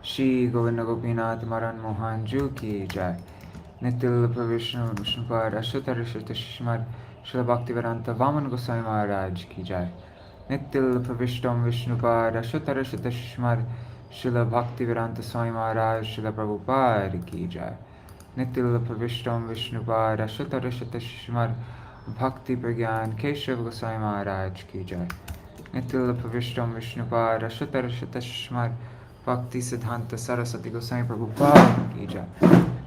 Shri Govinda Gopinath Maran Mohan Ju ki jai. Nitil Vishnu Vishnupad Ashtar Shrit Shrimad Srila Bhaktivedanta Vaman Goswami Maharaj ki jai. Nitil Vishtam Vishnupad Ashtar Shrit Shrimad Srila Bhaktivedanta Swami Maharaj Srila Prabhupada ki jai. Nitil Vishtam Vishnupad Ashtar Shrit Shrimad Bhakti Pragyan Keshav Goswami Maharaj ki jai. Nitil Vishtam Vishnupad Ashtar Shrit Shrimad Bhakti Siddhanta Saraswati Goswami Prabhupada ki jai.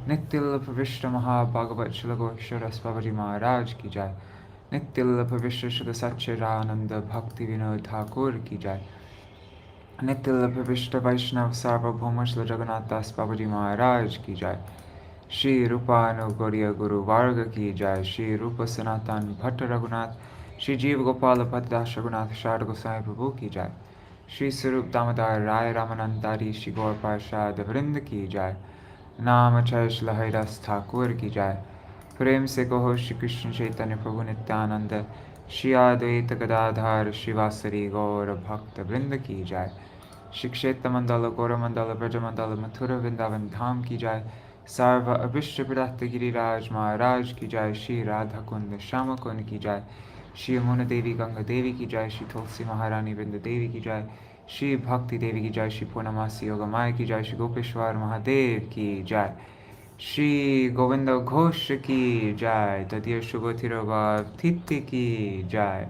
Nitil Pravishta Mahabhagavat Shilagokshara Babaji Maharaj ki jai. Nitil Pravishta Shuddha Satchidananda Bhakti Vinod Ṭhākura ki jai. Nitil Pravishta Vaishnav Sarvabhauma Srila Jagannath Das Babaji Maharaj ki jai. Shri Rupa Anugauriya Guru Varga ki jai. Shri Rupa Sanatan Bhatta Raghunath Shri Jeev Gopala Bhattadash Raghunath Sharda Goswami Prabhu ki jai. Shri Sarup Damodar Rai Ramanandari Shri Gaur Parshad Vrinda ki jai. नाम चैश लहरस ठाकुर की जाय. प्रेम से कहो श्री कृष्ण चैतन्य प्रभु नित्यानंद श्री अद्वैत गदाधर शिवासरी गौर भक्त वृंद की जाय. श्री क्षेत्र मंडल गौर मंडल ब्रज मंडल मथुर वृंदावन धाम की जाय. सर्व अभिष्ट प्रदत्त गिरिराज महाराज की जाय. श्री राधा कुंद श्याम कुंद की जाय. श्री यमुना देवी गंगा देवी की जाय. श्री तुलसी महारानी वृंद देवी की जाय. श्री भक्ति देवी की जय. श्री पूर्णमासी योगमाया की जय. श्री गोपेश्वर महादेव की जय. श्री गोविंद घोष की जय. तदीय शुभथिरवाथित्य की जय.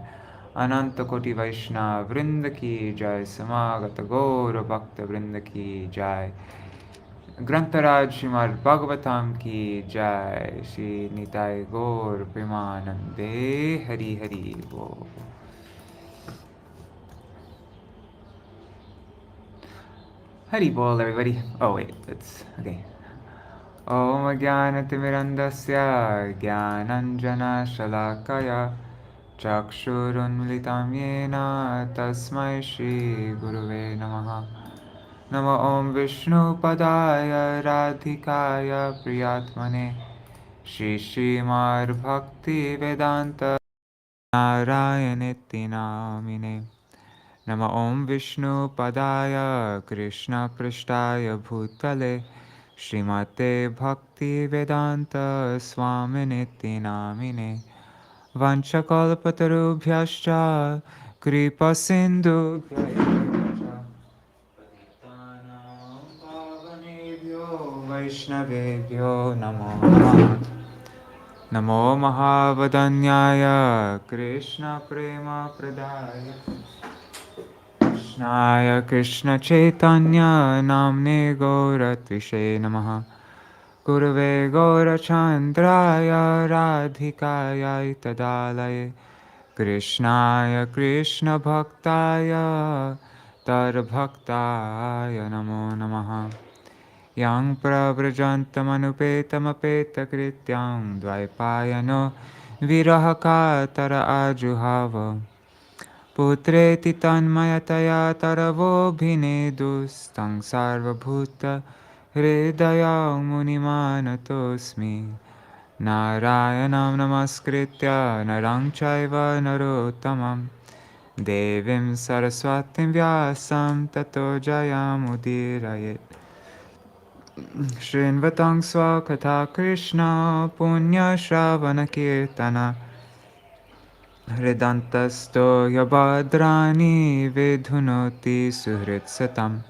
अनंत कोटि वैष्णव वृंद की जय. समागत गौर भक्त वृंद की जय. ग्रंथराज श्रीमद् भागवतम की जय. श्री निताय गौर प्रेमानंदे हरि हरि बोल. Hari bol, everybody. Oh wait, that's okay. Om Jnanatimirandasya Jnananjana Shalakaya Chakshurunmilitam Yena Tasmai Shri Guruve Namaha. Nama Om Vishnu Padaya Radhikaya Priyatmane Shri Śrīmad Bhakti Vedanta Narayaniti Namine. Nama Om Vishnu Padaya Krishna Prishtaya Bhutale Srimate Bhakti Vedanta Swaminiti Namine. Vanchakalpatarubhyascha Kripa Sindhu Vaishnavebhyo Namo Namaha. Namo Mahavadanyaya Krishna Prema Pradaya Krishnaya Krishna Chaitanya Namne Gauratvishe Namaha. Gurave Gaurachandraya Radhikaya Tadalaye Krishnaya Krishna Bhaktaya Tar Bhaktaya Namo Namaha. Yang Prabrajantamanupeta Krityam Dvaipayano Virahakatara Ajuhava Putreti tanmayataya taravobhinedus tang sarvabhuta hridaya munimanatosmi. Narayanam namaskritya narang chaiva narottamam devim saraswatim vyasam tato jayamudirayet. Shrinvatang swakatha Krishna punya shravana kirtana Hridantasto yabadrani vidhunoti suhrit satam.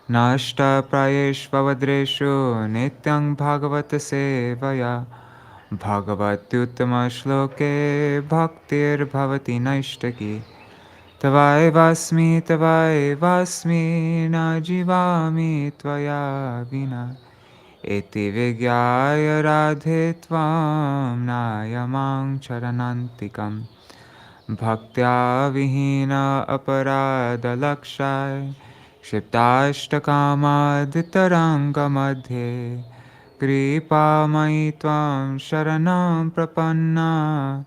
Nashta prayeshvavadreshu nityang bhagavata sevaya. Bhagavatyuttama shloke bhaktir bhavati naishtaki. Tavai vasmi na jivami tvaya vina. Iti vigyaya radhe tvam nayamang charanantikam. Bhaktya vihina aparada lakshai Shiptashtakamaditaranga madhe Kripa mai tvam sharanam prapanna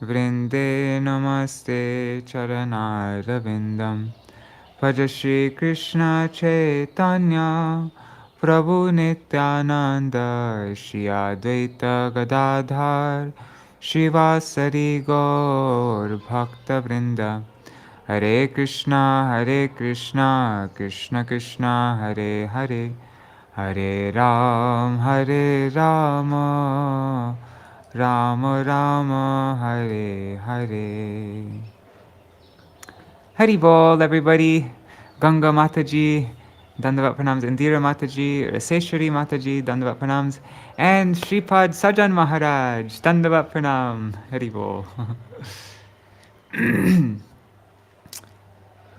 Vrinde namaste charanaravindam. Bhaja Shri Krishna Chaitanya Prabhu Nityananda Shri Advaita Gadadhar Shivasari Gaur Bhakta Vrinda. Hare Krishna, Krishna Krishna, Hare Hare, Hare Rama, Rama Rama, Hare Hare. Hari Bol, everybody. Ganga Mataji, Dandavat Pranams. Indira Mataji, Raseshwari Mataji, Dandavat Pranams. And Shripad Sajan Maharaj, Dandavat Pranam. Hari Bol.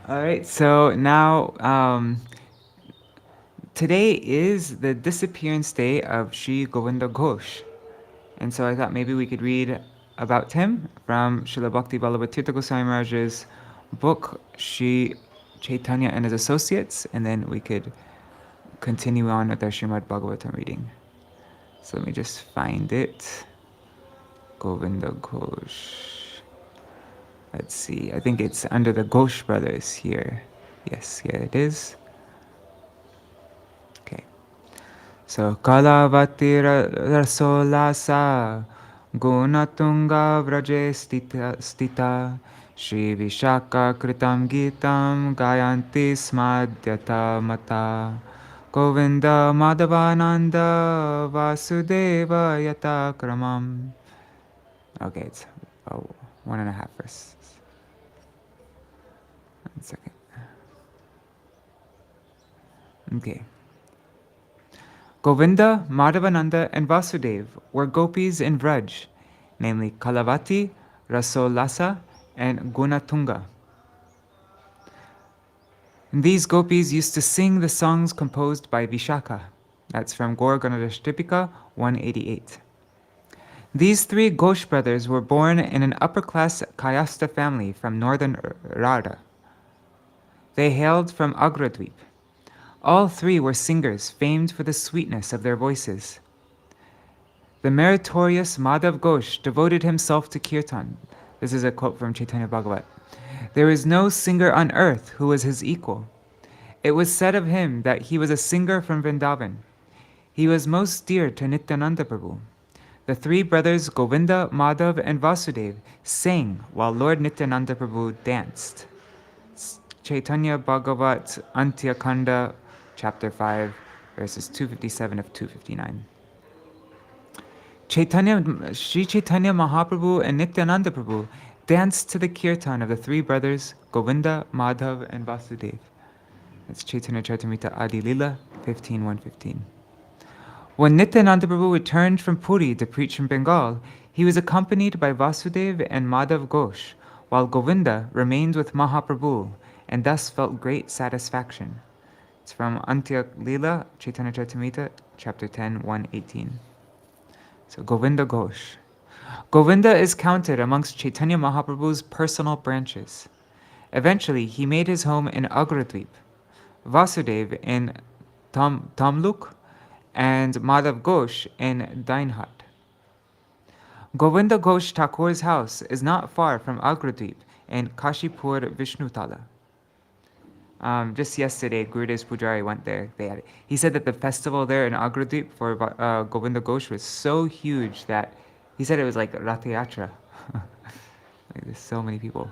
All right, so now today is the disappearance day of Sri Govinda Ghosh. And so I thought maybe we could read about him from Srila Bhakti Vallabha Tirtha Goswami Maharaj's book, Sri Chaitanya and His Associates, and then we could continue on with our Śrīmad-Bhāgavatam reading. So let me just find it. Govinda Ghosh. Let's see, I think it's under the Ghosh brothers here. Yes, here it is. Okay. So, Cakravartī rasolasa gunatunga vraje stita Shri Vishaka kritam gitam gayanti smadhyata mata Govinda Madhavananda Vasudeva yata kramam. Okay, it's 1.5 verses. 1 second. Okay. Govinda, Madhavananda, and Vasudeva were gopis in Vraj, namely Cakravartī, Rasolasa, and Gunatunga. These gopis used to sing the songs composed by Vishaka. That's from Gaur Ganadashtipika 188. These 3 Ghosh brothers were born in an upper-class Kayastha family from northern Radha. They hailed from Agradweep. All 3 were singers famed for the sweetness of their voices. The meritorious Madhav Ghosh devoted himself to kirtan. This is a quote from Chaitanya Bhagavat. There is no singer on earth who was his equal. It was said of him that he was a singer from Vrindavan. He was most dear to Nityananda Prabhu. The 3 brothers Govinda, Madhav, and Vasudeva sang while Lord Nityananda Prabhu danced. Chaitanya Bhagavat Antya Khanda, chapter 5, verses 257 of 259. Sri Chaitanya Mahaprabhu and Nityananda Prabhu danced to the kirtan of the 3 brothers Govinda, Madhav, and Vasudeva. That's Chaitanya Charitamrita Adi Lila 15:115. When Nityananda Prabhu returned from Puri to preach in Bengal, he was accompanied by Vasudeva and Madhav Ghosh, while Govinda remained with Mahaprabhu and thus felt great satisfaction. It's from Antya Lila, Chaitanya Charitamrita, chapter 10, 118. So Govinda Ghosh. Govinda is counted amongst Chaitanya Mahaprabhu's personal branches. Eventually, he made his home in Agradweep, Vasudeva in Tamluk, and Madhav Ghosh in Dainhat. Govinda Ghosh Ṭhākura's house is not far from Agradweep in Kashipur Viśvanātha. Just yesterday, Gurudev's Pujari went there. He said that the festival there in Agradweep for Govinda Ghosh was so huge that he said it was like Rath Yatra. Like, there's so many people.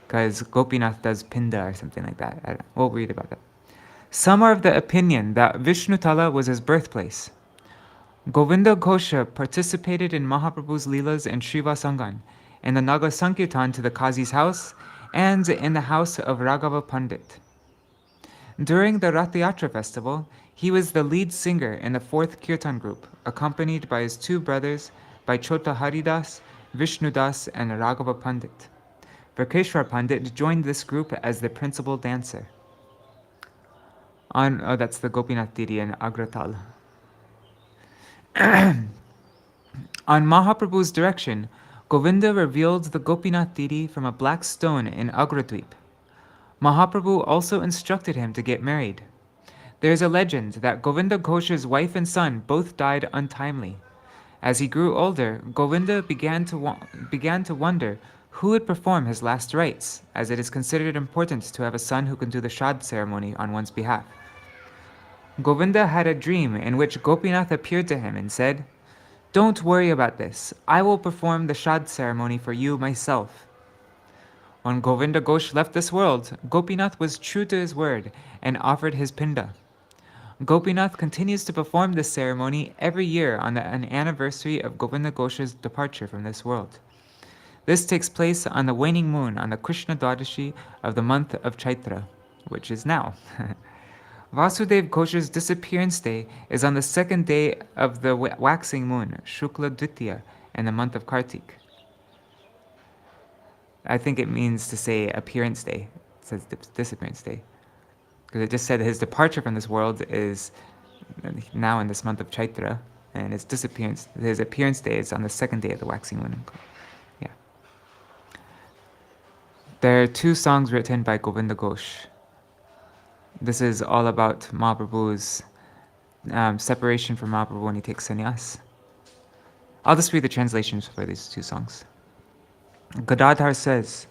Because Gopinath does Pinda or something like that. We'll read about that. Some are of the opinion that Viśvanātha was his birthplace. Govinda Ghosha participated in Mahaprabhu's Leelas in Srivasangan, in the Naga Sankirtan to the Qazi's house, and in the house of Raghava Pandit. During the Rath Yatra festival, he was the lead singer in the 4th Kirtan group, accompanied by his 2 brothers, by Chota Haridas, Vishnudas, and Raghava Pandit. Virkeshwar Pandit joined this group as the principal dancer. That's the Gopinath Didi in Agratal. On Mahaprabhu's direction, Govinda revealed the Gopinath Didi from a black stone in Agradweep. Mahaprabhu also instructed him to get married. There is a legend that Govinda Ghosha's wife and son both died untimely. As he grew older, Govinda began to wonder who would perform his last rites, as it is considered important to have a son who can do the Shad ceremony on one's behalf. Govinda had a dream in which Gopinath appeared to him and said, "Don't worry about this. I will perform the Shad ceremony for you myself." When Govinda Ghosh left this world, Gopinath was true to his word and offered his pinda. Gopinath continues to perform this ceremony every year on an anniversary of Govinda Ghosh's departure from this world. This takes place on the waning moon on the Krishna Dwadashi of the month of Chaitra, which is now. Vasudev Ghosha's disappearance day is on the second day of the waxing moon, Shukla Dvitiya, in the month of Kartik. I think it means to say appearance day. It says disappearance day. Because it just said his departure from this world is now in this month of Chaitra, and his appearance day is on the second day of the waxing moon. Yeah. There are 2 songs written by Govinda Ghosh. This is all about Mahaprabhu's separation from Mahaprabhu when he takes sannyas. I'll just read the translations for these 2 songs. Gadadhar says,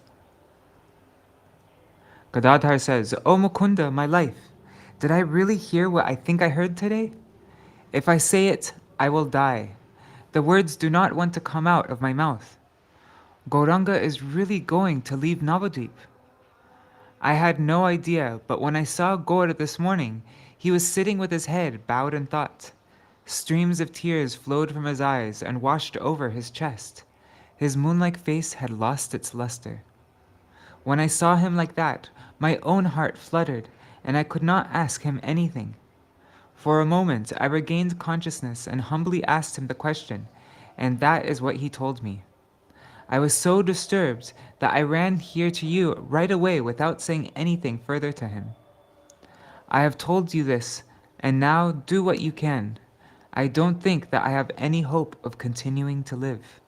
O Mukunda, my life, did I really hear what I think I heard today? If I say it, I will die. The words do not want to come out of my mouth. Gauranga is really going to leave Navadvip. I had no idea, but when I saw Gaur this morning, he was sitting with his head bowed in thought. Streams of tears flowed from his eyes and washed over his chest. His moon-like face had lost its luster. When I saw him like that, my own heart fluttered, and I could not ask him anything. For a moment, I regained consciousness and humbly asked him the question, and that is what he told me. I was so disturbed that I ran here to you right away without saying anything further to him. I have told you this, and now do what you can. I don't think that I have any hope of continuing to live.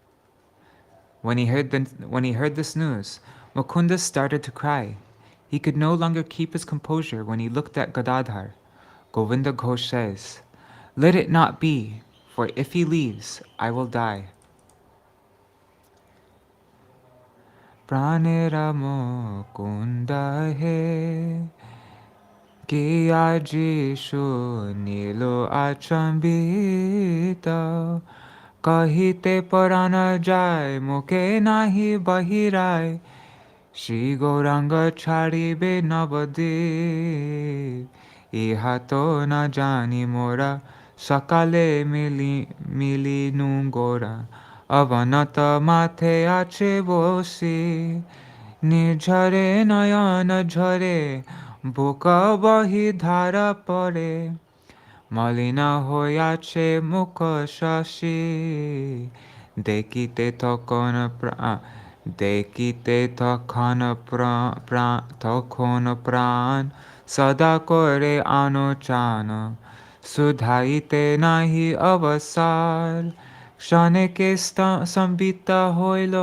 When he heard this news, Mukunda started to cry. He could no longer keep his composure when he looked at Gadadhar. Govinda Ghosh says, Let it not be, for if he leaves, I will die. Pranera Mukunda he, ki aji shunilo achambita, kahite parana jai muke nahi bahirai, Shri Gauranga charibe navadip, iha to na jani mora, sakale mili nungora, avanata mathe ache bosi, nijhare nayana jhare, buka bahi dhara pare, malina hoyache mukha shashi, dekite তখন প্রাণ সদা করে আনোচান সুধাইতে নাহি অবসার ক্ষণেকে সম্বিত হইল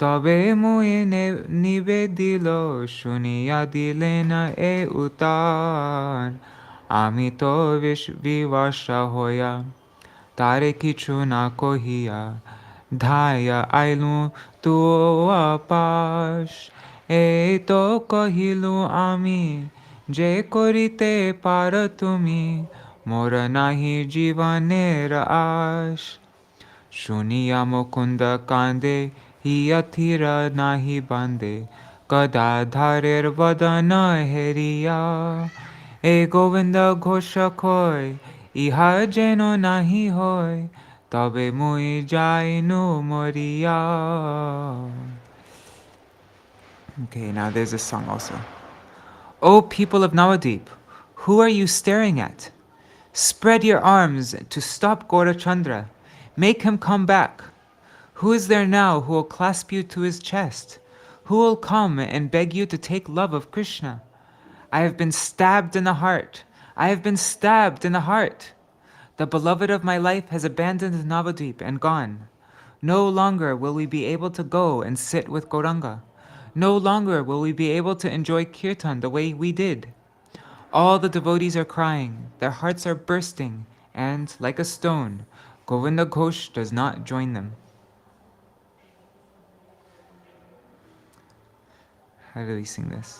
তবে মুই নিবেদিল শুনিয়া দিলে না এ উত্তর আমি তো বিবশা হইয়া তারে কিছু না কহিয়া ধায়া আইলু তো আপাস এই তো কহিলু আমি যে করিতে পার তুমি মোর নাহি জীবনের আশ শুনিয়া মুকুন্দ কান্দে হিয়া থির নাহি বান্দে গদাধরের বদন হেরিয়া এ গোবিন্দ ঘোষ কয় ইহা যেন নাহি হয় তবে মুই যাইনু মরিয়া. Okay, now there's a song also. O people of Navadvip, who are you staring at? Spread your arms to stop Gaurachandra. Make him come back. Who is there now who will clasp you to his chest? Who will come and beg you to take love of Krishna? I have been stabbed in the heart. I have been stabbed in the heart. The beloved of my life has abandoned Navadvip and gone. No longer will we be able to go and sit with Gauranga. No longer will we be able to enjoy kirtan the way we did. All the devotees are crying, their hearts are bursting, and, like a stone, Govinda Ghosh does not join them. How do we sing this?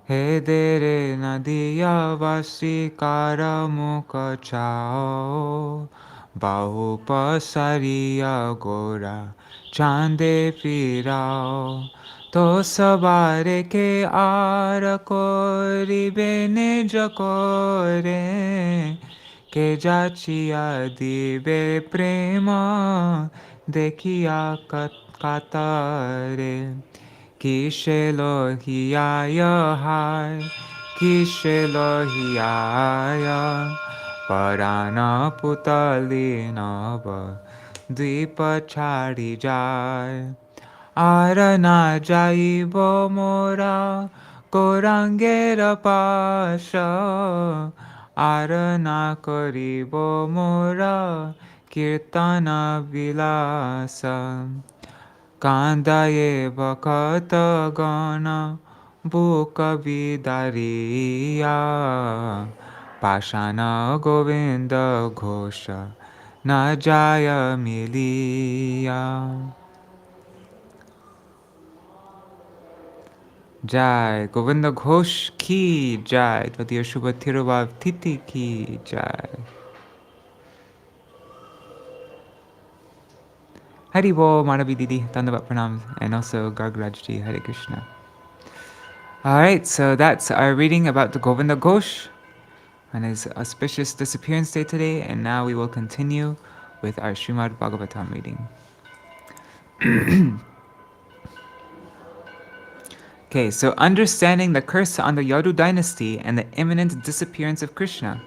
He dere nadiya vasikara mukha chao, bahu pasariya gora chande firao, To sabare ke ara koribe nijo kore ke jachiya dibe prema dekiya katare kishe lohiyaya hai kishe lohiyaya parana putali nava dvipa chadi jai Arana jaibo mora gorangera pasha Arana koribo mora kirtana vilasa Kandaye bakata gana buka vidariya Pashana govinda ghosha na jaya miliya Jai Govinda Ghosh ki Jai Tadya Shubha Tirubhav Titi ki Jai Hari Bo Manavi Didi Dandavat Pranam and also Gargraj ji Hare Krishna. Alright, so that's our reading about the Govinda Ghosh and his auspicious disappearance day today, and now we will continue with our Śrīmad-Bhāgavatam reading. Okay, so understanding the curse on the Yadu dynasty and the imminent disappearance of Krishna,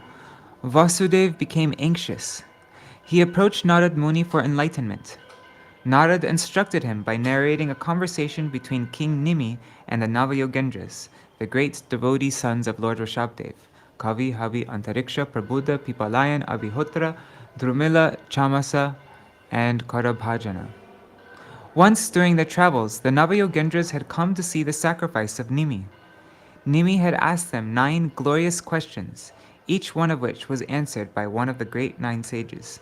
Vasudev became anxious. He approached Narad Muni for enlightenment. Narad instructed him by narrating a conversation between King Nimi and the Navayogendras, the great devotee sons of Lord Rishabdev, Kavi, Havi, Antariksha, Prabuddha, Pipalayan, Abhihotra, Drumila, Chamasa, and Karabhajana. Once during their travels, the Navayogendras had come to see the sacrifice of Nimi. Nimi had asked them 9 glorious questions, each one of which was answered by one of the great 9 sages.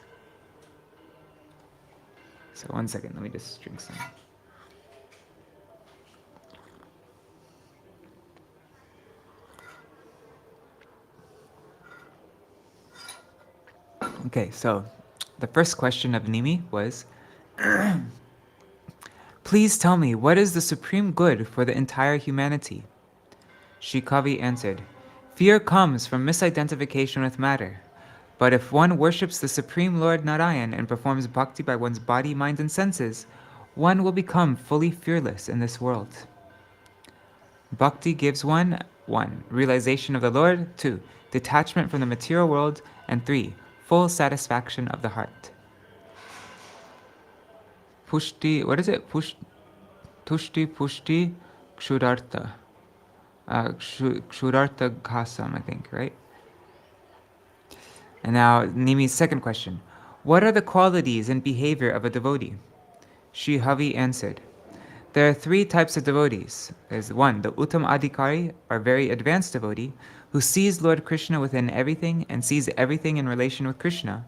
So 1 second, let me just drink some. Okay, so the first question of Nimi was, please tell me, what is the supreme good for the entire humanity? Shikavi answered, fear comes from misidentification with matter. But if one worships the Supreme Lord Narayan and performs bhakti by one's body, mind, and senses, one will become fully fearless in this world. Bhakti gives one, 1. Realization of the Lord, 2. Detachment from the material world, and 3. Full satisfaction of the heart. Pushti, what is it? Tushti Pushti Kshurartha. Kshurartha Ghasam, I think, right? And now, Nimi's second question. What are the qualities and behavior of a devotee? Shri Havi answered, there are 3 types of devotees. There's 1, the Uttam Adhikari, or very advanced devotee, who sees Lord Krishna within everything and sees everything in relation with Krishna.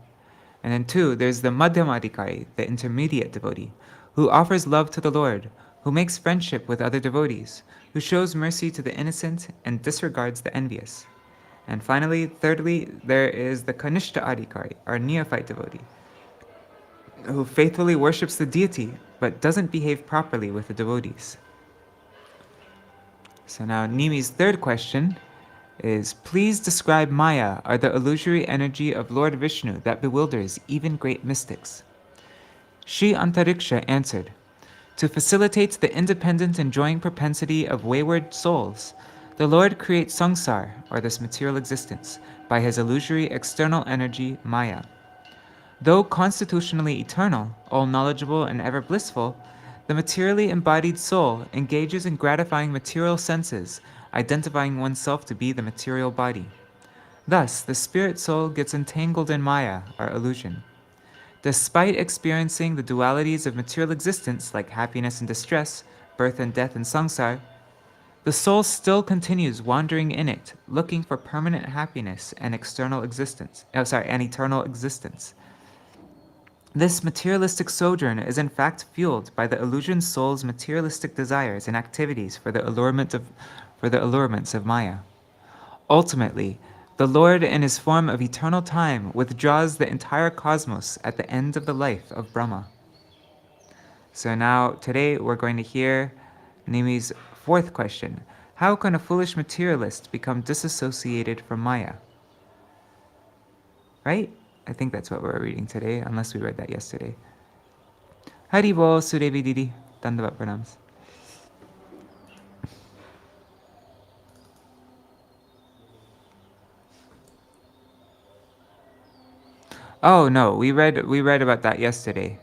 And then 2, there's the Madhyam Adhikari, the intermediate devotee, who offers love to the Lord, who makes friendship with other devotees, who shows mercy to the innocent and disregards the envious. And finally, thirdly, there is the Kanishta Adhikari, or neophyte devotee, who faithfully worships the deity, but doesn't behave properly with the devotees. So now Nimi's third question is, please describe Maya, or the illusory energy of Lord Vishnu that bewilders even great mystics. Shri Antariksha answered, to facilitate the independent enjoying propensity of wayward souls, the Lord creates samsara, or this material existence, by his illusory external energy, Maya. Though constitutionally eternal, all-knowledgeable, and ever blissful, the materially embodied soul engages in gratifying material senses, identifying oneself to be the material body. Thus, the spirit soul gets entangled in Maya, or illusion. Despite experiencing the dualities of material existence like happiness and distress, birth and death and samsara, the soul still continues wandering in it, looking for permanent happiness and eternal existence. This materialistic sojourn is in fact fueled by the illusion soul's materialistic desires and activities for the allurements of Maya. Ultimately, the Lord in his form of eternal time withdraws the entire cosmos at the end of the life of Brahma. So now, today we're going to hear Nimi's fourth question. How can a foolish materialist become disassociated from Maya? Right? I think that's what we're reading today, unless we read that yesterday. Haribo Sudevi Didi. Dandavat Pranams. Oh no, we read about that yesterday.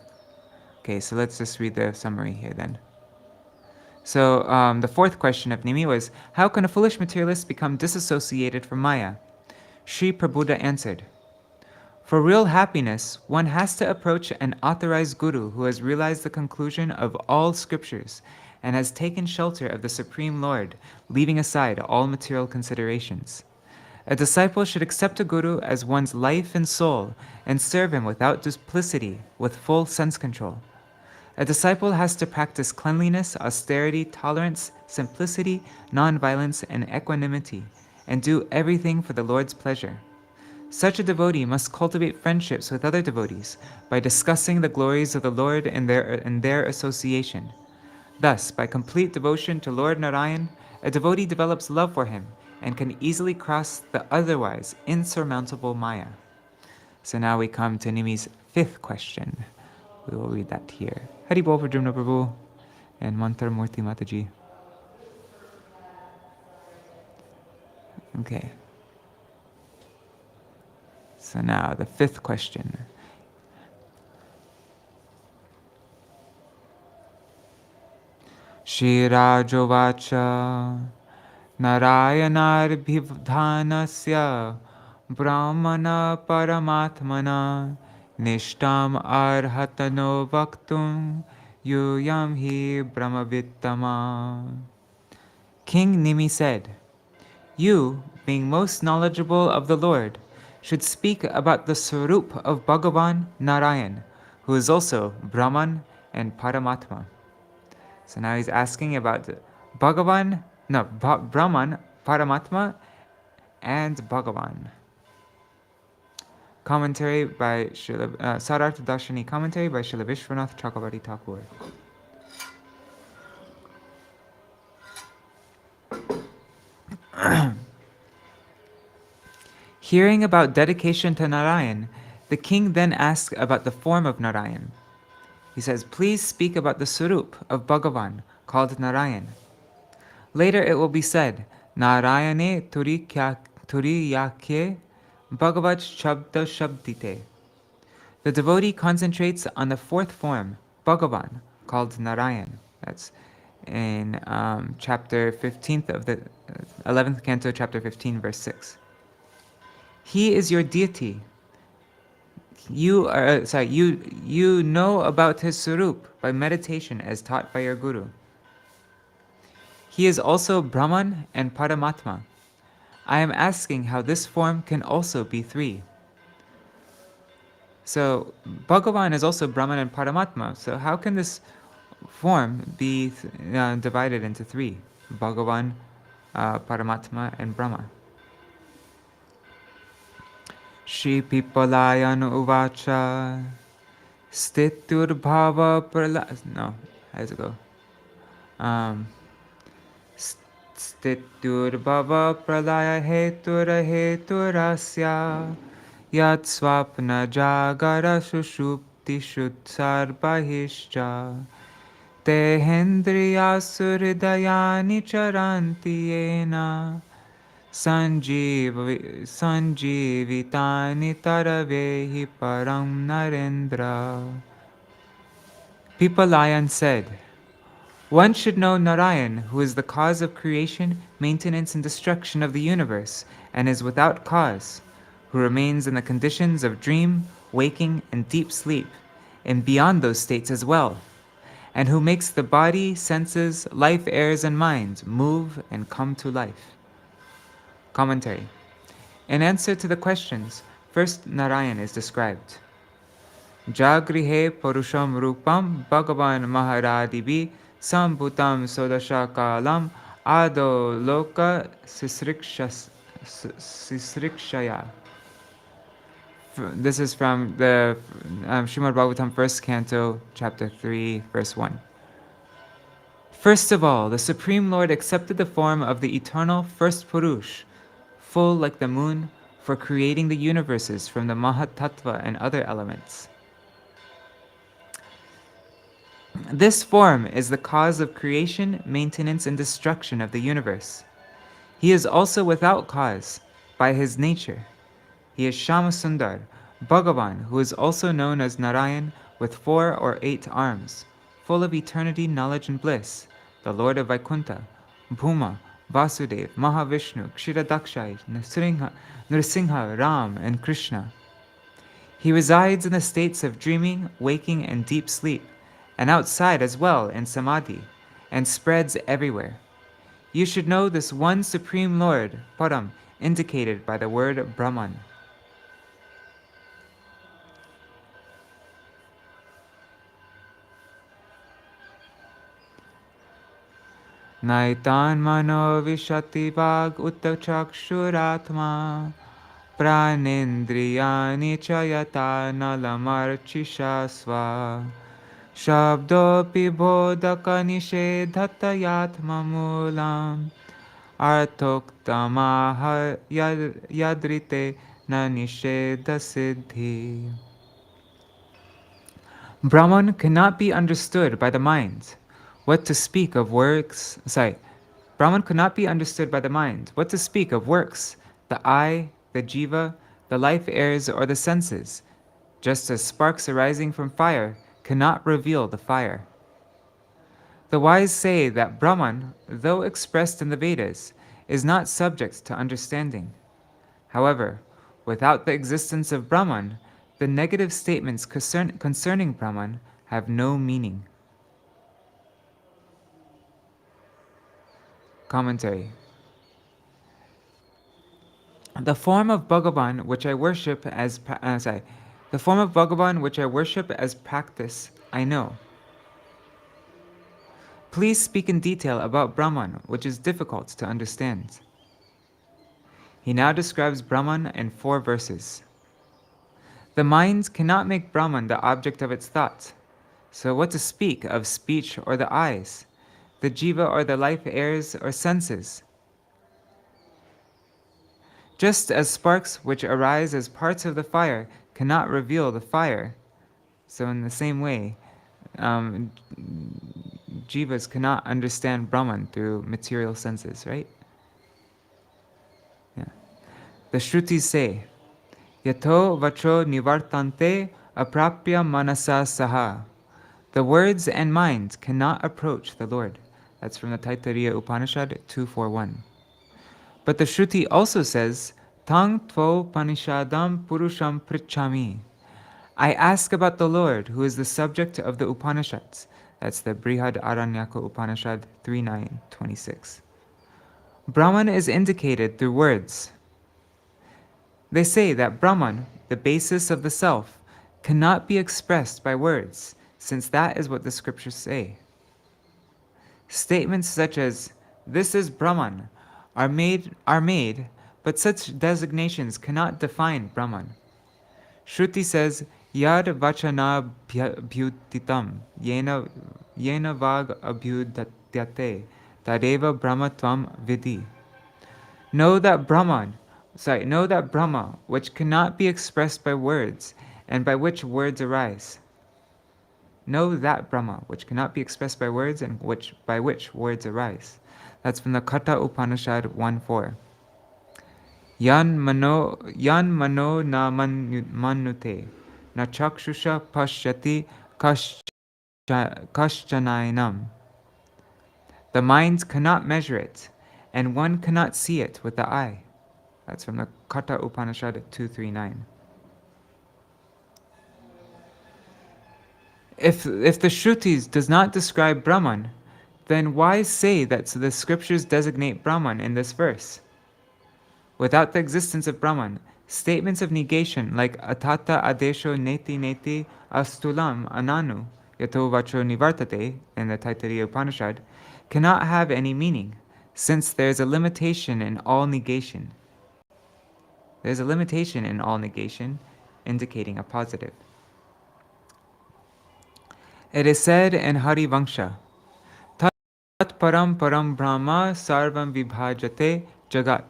Okay, so let's just read the summary here then. So the fourth question of Nimi was, how can a foolish materialist become disassociated from Maya? Sri Prabhupada answered, for real happiness, one has to approach an authorized guru who has realized the conclusion of all scriptures and has taken shelter of the Supreme Lord, leaving aside all material considerations. A disciple should accept a guru as one's life and soul and serve him without duplicity, with full sense control. A disciple has to practice cleanliness, austerity, tolerance, simplicity, non-violence, and equanimity, and do everything for the Lord's pleasure. Such a devotee must cultivate friendships with other devotees by discussing the glories of the Lord and their association. Thus, by complete devotion to Lord Narayan, a devotee develops love for him and can easily cross the otherwise insurmountable Maya. So now we come to Nimi's fifth question. We will read that here. Hari Bol for Jumna Prabhu and Mantar Murti Mataji. Okay. So now the fifth question. Shirajovacha Narayanarbhivdhanasya Brahmana Paramatmana Nishtam Arhatano Vaktum Yuyam Hi Brahmavittama. King Nimi said, you, being most knowledgeable of the Lord, should speak about the Swarup of Bhagavan Narayan, who is also Brahman and Paramatma. So now he's asking about Brahman, Paramatma, and Bhagavan. Commentary by Sārārtha-darśīni commentary by Śrīla Viśvanātha Cakravartī Ṭhākura. Hearing about dedication to Narayan, the king then asked about the form of Narayan. He says, please speak about the Swarup of Bhagavan, called Narayan. Later it will be said, Narayane turiyake Bhagavat Shabda Shabdite. The devotee concentrates on the fourth form, Bhagavan, called Narayan. That's in chapter 15th of the 11th Canto, chapter 15, verse 6. He is your deity. You know about his Swarup by meditation as taught by your Guru. He is also Brahman and Paramatma. I am asking how this form can also be three. So Bhagavan is also Brahman and Paramatma. So how can this form be divided into three? Bhagavan, Paramatma, and Brahma. Shri Pipalayan Uvacha Stiturbhava Prala. No, how does it go? Stiturbhava Pralaya Hetura Heturasya Yat Swapna Jagara Sushupti Shutsarbahishcha Tehendriya Suridayani Charanti Yena Sanjivitani Taravehi Param Narendra. Pipalayan said, one should know Narayan, who is the cause of creation, maintenance, and destruction of the universe, and is without cause, who remains in the conditions of dream, waking, and deep sleep, and beyond those states as well, and who makes the body, senses, life airs, and mind move and come to life. Commentary. In answer to the questions, first Narayan is described. Jagrihe Purusham Rupam Bhagavan Maharadibi Sambhutam Sodashakalam Ado Loka Sisrikshaya. This is from the Śrīmad-Bhāgavatam 1st Canto, chapter 3, verse 1. First of all, the Supreme Lord accepted the form of the eternal first Purush, full like the moon, for creating the universes from the Mahatattva and other elements. This form is the cause of creation, maintenance, and destruction of the universe. He is also without cause, by his nature. He is Shamasundar, Bhagavan, who is also known as Narayan, with 4 or 8 arms, full of eternity, knowledge, and bliss, the Lord of Vaikuntha, Bhuma, Vasudev, Mahavishnu, Kshiradakshai, Nrsimha, Ram, and Krishna. He resides in the states of dreaming, waking, and deep sleep, and outside as well in Samadhi, and spreads everywhere. You should know this one Supreme Lord, Param, indicated by the word Brahman. Naitan mano vishati vag uttachakshuratma pranendriyani chayata nalamarchisha sva shabdopi bodhaka nishedhatayatma mulam arthoktamaha yadrite na nishedha siddhi. Brahman cannot be understood by the mind. What to speak of works? Brahman could not be understood by the mind. What to speak of works? The eye, the jiva, the life airs, or the senses, just as sparks arising from fire cannot reveal the fire. The wise say that Brahman, though expressed in the Vedas, is not subject to understanding. However, without the existence of Brahman, the negative statements concerning Brahman have no meaning. Commentary. The form of Bhagavan which I worship as practice, I know. Please speak in detail about Brahman, which is difficult to understand. He now describes Brahman in 4 verses. The mind cannot make Brahman the object of its thought. So what to speak of speech or the eyes, the jiva or the life airs or senses? Just as sparks which arise as parts of the fire cannot reveal the fire, so in the same way, jivas cannot understand Brahman through material senses, right? Yeah. The Shrutis say, Yato vacho nivartante aprapya manasa saha. The words and mind cannot approach the Lord. That's from the Taittiriya Upanishad 2.4.1. But the Shruti also says, Tang tvo panishadam purusham prichami. I ask about the Lord, who is the subject of the Upanishads. That's the Brihad Aranyaka Upanishad 3.9.26. Brahman is indicated through words. They say that Brahman, the basis of the self, cannot be expressed by words, since that is what the scriptures say. Statements such as, this is Brahman, are made, but such designations cannot define Brahman. Shruti says, Yad vachana bhyutitam, yena vag abhyudatyate, tadeva brahma tvam vidi. Know that Brahma, which cannot be expressed by words, and by which words arise. Know that Brahma, which cannot be expressed by words, and by which words arise. That's from the Katha Upanishad 1.4. Yan mano na manute, na chakshusha pashyati kaschanainam. The mind cannot measure it, and one cannot see it with the eye. That's from the Katha Upanishad 2.3.9. If the Shrutis does not describe Brahman, then why say that the scriptures designate Brahman in this verse? Without the existence of Brahman, statements of negation like atata adesho neti neti astulam ananu yato vacho nivartate in the Taittiriya Upanishad cannot have any meaning, since there is a limitation in all negation. There is a limitation in all negation, indicating a positive. It is said in Hari Vangsha, param param brahma sarvam vibhajate jagat.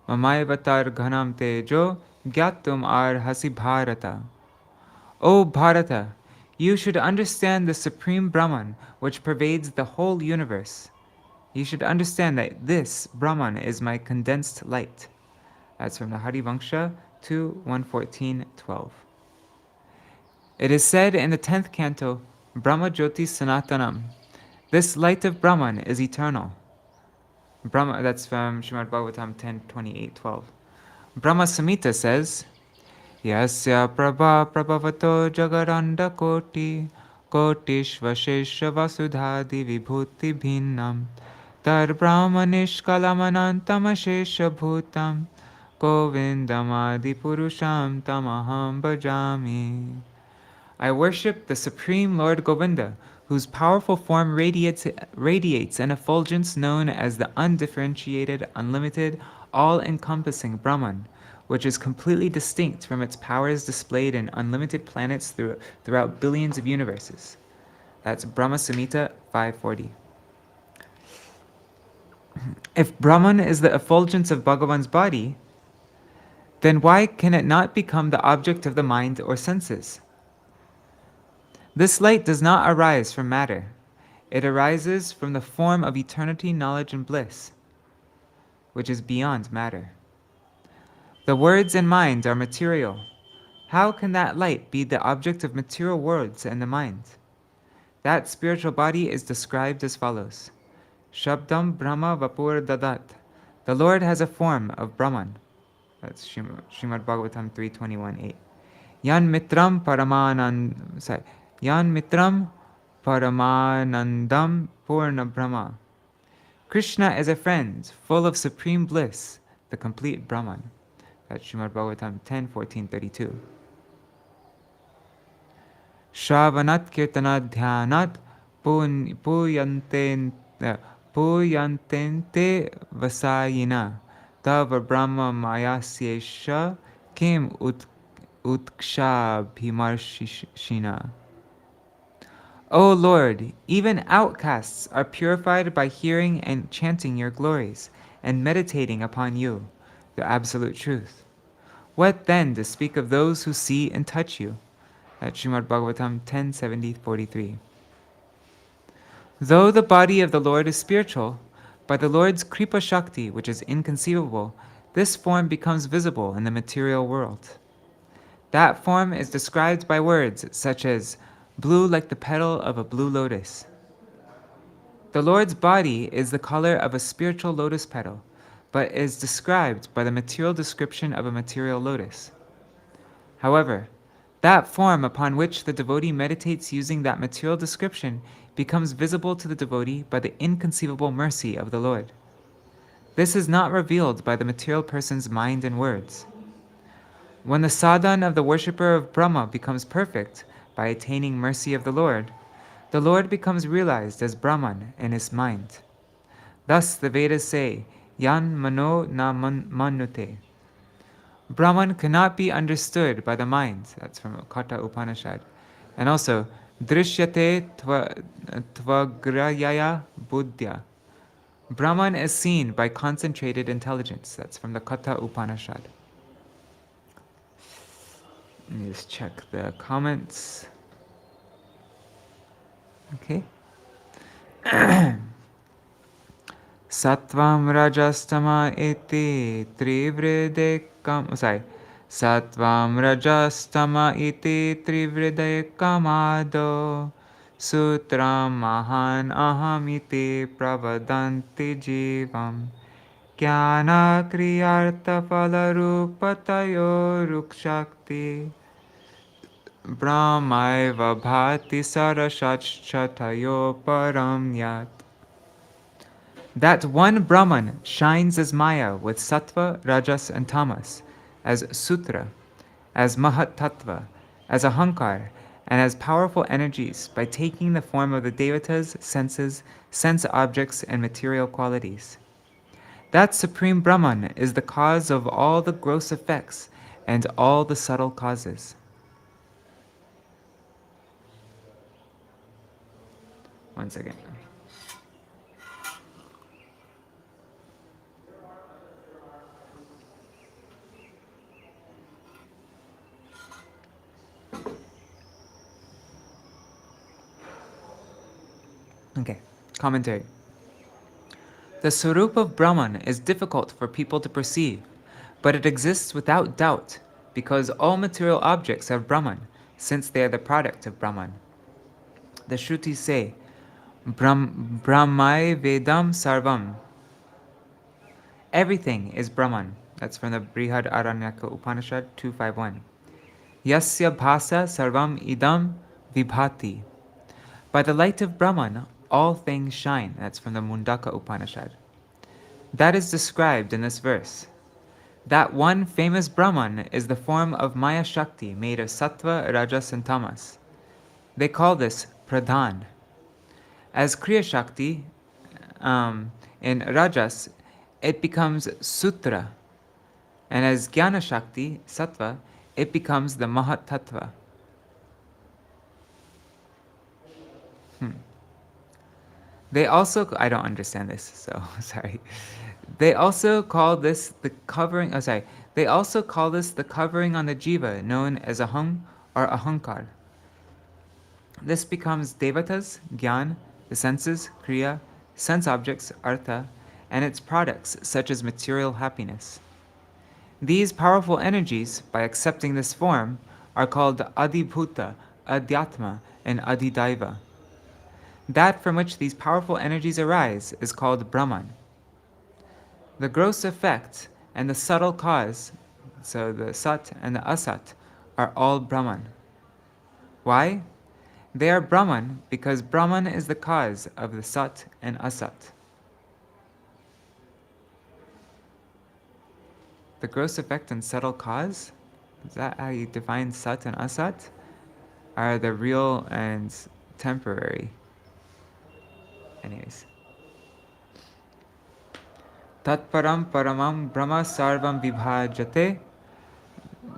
Mamayavatar ghanam tejo gyatum arhasi bharata. O Bharata, you should understand the supreme Brahman which pervades the whole universe. You should understand that this Brahman is my condensed light. That's from the Harivangsha 2, 114:12. It is said in the 10th canto, Brahma Jyoti Sanatanam, this light of Brahman is eternal. Brahma, that's from Śrīmad-Bhāgavatam 10:28-12. Brahma Samhita says, Yasya prabha prabhavato jagaranda koti kotishvashesha vasudhadi vibhuti bhinnam tar brahmanishkalamanantamashesha bhutam govindamadi purusham tamaham bhajami. I worship the Supreme Lord Govinda, whose powerful form radiates an effulgence known as the undifferentiated, unlimited, all-encompassing Brahman, which is completely distinct from its powers displayed in unlimited planets throughout billions of universes. That's Brahma Samhita 540. If Brahman is the effulgence of Bhagavan's body, then why can it not become the object of the mind or senses? This light does not arise from matter. It arises from the form of eternity, knowledge, and bliss, which is beyond matter. The words and mind are material. How can that light be the object of material words and the mind? That spiritual body is described as follows. Shabdam Brahma Vapur Dadat. The Lord has a form of Brahman. That's Śrīmad-Bhāgavatam 3:21-8. Yan Mitram Paramanandam Purna Brahma. Krishna is a friend full of supreme bliss, the complete Brahman. That's Śrīmad-Bhāgavatam 10:14-32. Shravanat Kirtanat Dhyanat Puyantente Vasayina Tava Brahma Mayasyesha Kim Utksha Bhimarshishina. O Lord, even outcasts are purified by hearing and chanting your glories and meditating upon you, the absolute truth. What then to speak of those who see and touch you? At Śrīmad-Bhāgavatam 10:70-43. Though the body of the Lord is spiritual, by the Lord's Kripa Shakti, which is inconceivable, this form becomes visible in the material world. That form is described by words such as blue like the petal of a blue lotus. The Lord's body is the color of a spiritual lotus petal, but is described by the material description of a material lotus. However, that form upon which the devotee meditates using that material description becomes visible to the devotee by the inconceivable mercy of the Lord. This is not revealed by the material person's mind and words. When the sadhan of the worshipper of Brahma becomes perfect by attaining mercy of the Lord becomes realized as Brahman in his mind. Thus the Vedas say, Yan mano na manute. Brahman cannot be understood by the mind. That's from Katha Upanishad. And also, Drishyate tvagrayaya buddhya. Brahman is seen by concentrated intelligence. That's from the Katha Upanishad. Let me just check the comments. Okay. Sattvam rajastama iti trivridekam. Sattvam rajastama iti trivridekkamado sutram mahan aham iti pravadanti jivam jnana kriyartha falarupatayo rukshakti brahmaiva bhati sarashachatayo param yat. That one Brahman shines as Maya with Sattva, Rajas, and Tamas, as Sutra, as Mahat Tattva, as Ahankar, and as powerful energies by taking the form of the Devatas, senses, sense objects, and material qualities. That Supreme Brahman is the cause of all the gross effects and all the subtle causes. One second. Okay, commentary. The Swarup of Brahman is difficult for people to perceive, but it exists without doubt, because all material objects are Brahman, since they are the product of Brahman. The Shrutis say, Brahmai Vedam Sarvam. Everything is Brahman. That's from the Brihad Aranyaka Upanishad 251. Yasya Bhasa Sarvam Idam Vibhati. By the light of Brahman, all things shine. That's from the Mundaka Upanishad. That is described in this verse. That one famous Brahman is the form of Maya Shakti made of Sattva, Rajas, and Tamas. They call this Pradhan. As Kriya Shakti in Rajas, it becomes Sutra. And as Jnana Shakti, Sattva, it becomes the Mahat Tattva. They also, I don't understand this, so sorry. They also call this the covering, they also call this the covering on the jiva, known as aham or ahankar. This becomes devatas, gyan, the senses, kriya, sense objects, artha, and its products, such as material happiness. These powerful energies, by accepting this form, are called adibhuta, adhyatma, and adidaiva. That from which these powerful energies arise is called Brahman. The gross effect and the subtle cause, so the Sat and the Asat, are all Brahman. Why? They are Brahman because Brahman is the cause of the Sat and Asat. The gross effect and subtle cause? Is that how you define Sat and Asat? Are the real and temporary. Anyways. Tat param paramam brahma sarvam vibhajate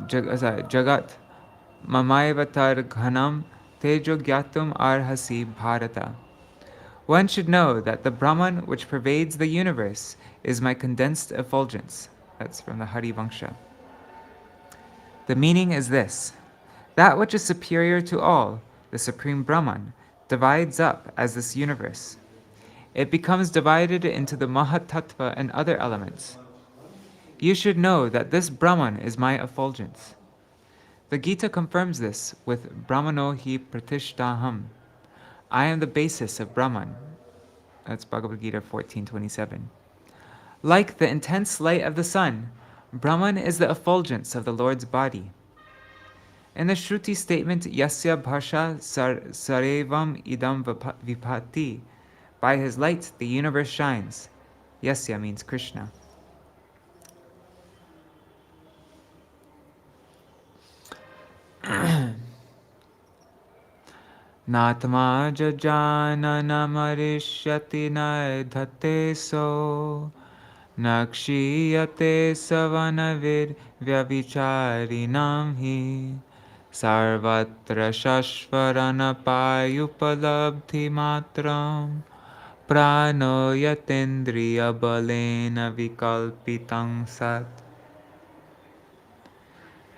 jagat mamayavatar ghanam tejo gyatum arhasi bharata. One should know that the Brahman which pervades the universe is my condensed effulgence. That's from the Hari Vangsha. The meaning is this. That which is superior to all, the Supreme Brahman, divides up as this universe. It becomes divided into the Mahat Tattva and other elements. You should know that this Brahman is my effulgence. The Gita confirms this with Brahmano hi pratishtaham. I am the basis of Brahman. That's Bhagavad Gita 14:27. Like the intense light of the sun, Brahman is the effulgence of the Lord's body. In the Shruti statement, Yasya Bhasha Sarevam Idam Vipati, by his light the universe shines. Yasya means Krishna. Natma jajana namarishyati naidhate so nakshiyate savanavid vyavicharinam hi sarvatra shashvarana payupalabdhi matram prano yatendriya balena vikalpitang sat.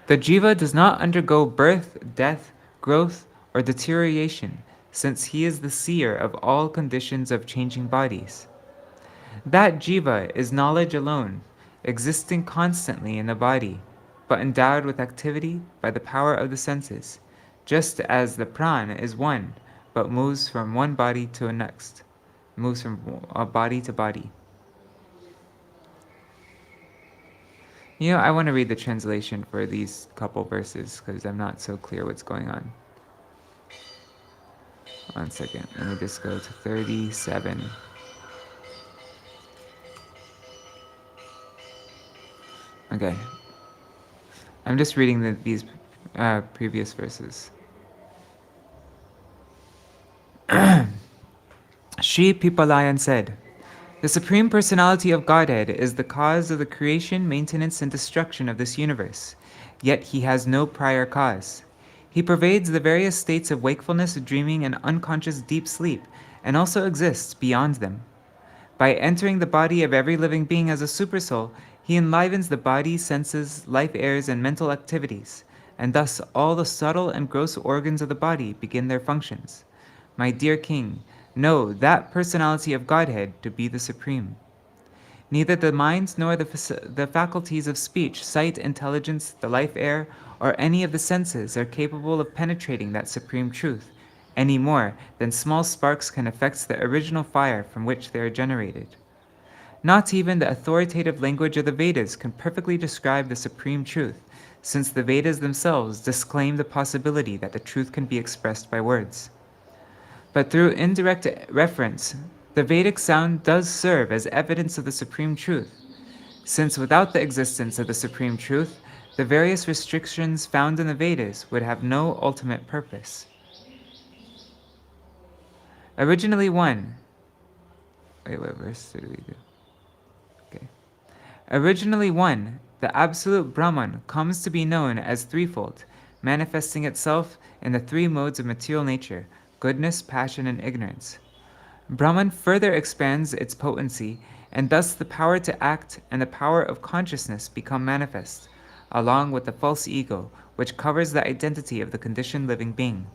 The jiva does not undergo birth, death, growth, or deterioration, since he is the seer of all conditions of changing bodies. That jiva is knowledge alone, existing constantly in the body, but endowed with activity by the power of the senses, just as the prana is one, but moves from one body to the next, moves from body to body. You know, I want to read the translation for these couple verses because I'm not so clear what's going on. 1 second, let me just go to 37. Okay. I'm just reading these previous verses. Sri Pipalayan said, the Supreme Personality of Godhead is the cause of the creation, maintenance, and destruction of this universe, yet he has no prior cause. He pervades the various states of wakefulness, dreaming, and unconscious deep sleep, and also exists beyond them. By entering the body of every living being as a supersoul, he enlivens the body, senses, life airs, and mental activities, and thus all the subtle and gross organs of the body begin their functions. My dear king, know that personality of Godhead to be the Supreme. Neither the minds nor the faculties of speech, sight, intelligence, the life air, or any of the senses are capable of penetrating that supreme truth, any more than small sparks can affect the original fire from which they are generated. Not even the authoritative language of the Vedas can perfectly describe the supreme truth, since the Vedas themselves disclaim the possibility that the truth can be expressed by words. But through indirect reference, the Vedic sound does serve as evidence of the supreme truth, since without the existence of the supreme truth, the various restrictions found in the Vedas would have no ultimate purpose. Originally one. Wait, what verse did we do? Okay. Originally one, the absolute Brahman comes to be known as threefold, manifesting itself in the three modes of material nature: goodness, passion, and ignorance. Brahman further expands its potency, and thus the power to act and the power of consciousness become manifest, along with the false ego, which covers the identity of the conditioned living being.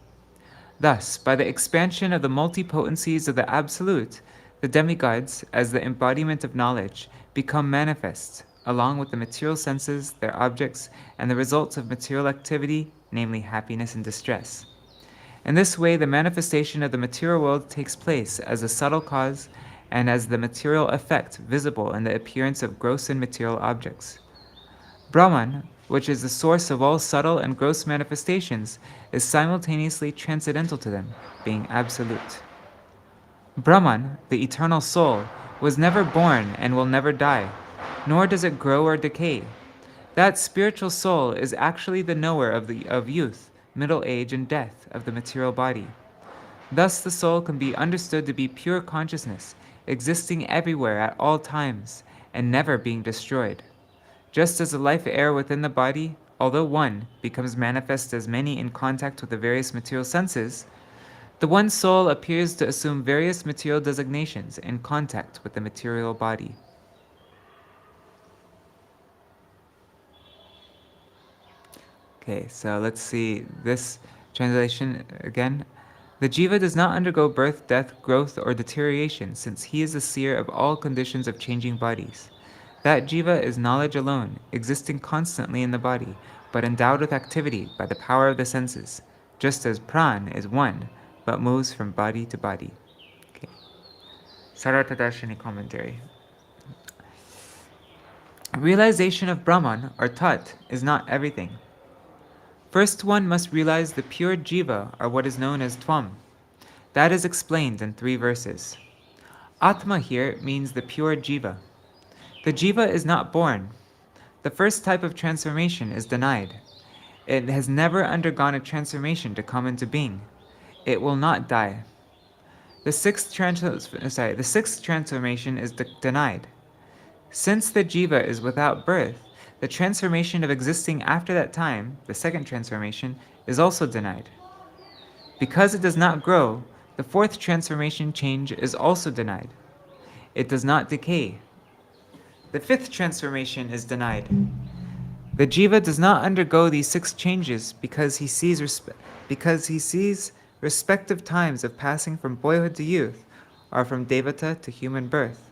Thus, by the expansion of the multipotencies of the Absolute, the demigods, as the embodiment of knowledge, become manifest, along with the material senses, their objects, and the results of material activity, namely happiness and distress. In this way, the manifestation of the material world takes place as a subtle cause and as the material effect visible in the appearance of gross and material objects. Brahman, which is the source of all subtle and gross manifestations, is simultaneously transcendental to them, being absolute. Brahman, the eternal soul, was never born and will never die, nor does it grow or decay. That spiritual soul is actually the knower of youth, middle age, and death of the material body. Thus the soul can be understood to be pure consciousness, existing everywhere at all times, and never being destroyed. Just as the life air within the body, although one, becomes manifest as many in contact with the various material senses, the one soul appears to assume various material designations in contact with the material body. Okay, so let's see this translation again. The jiva does not undergo birth, death, growth, or deterioration, since he is the seer of all conditions of changing bodies. That jiva is knowledge alone, existing constantly in the body, but endowed with activity by the power of the senses, just as pran is one, but moves from body to body. Okay. Sārārtha-darśīni commentary. Realization of Brahman, or Tat, is not everything. First, one must realize the pure jiva, or what is known as Tvam. That is explained in 3 verses. Atma here means the pure jiva. The jiva is not born. The first type of transformation is denied. It has never undergone a transformation to come into being. It will not die. The sixth transformation is denied. Since the jiva is without birth, the transformation of existing after that time, the second transformation, is also denied. Because it does not grow, the fourth transformation change is also denied. It does not decay. The fifth transformation is denied. The jiva does not undergo these 6 changes because he sees respective times of passing from boyhood to youth, or from devata to human birth.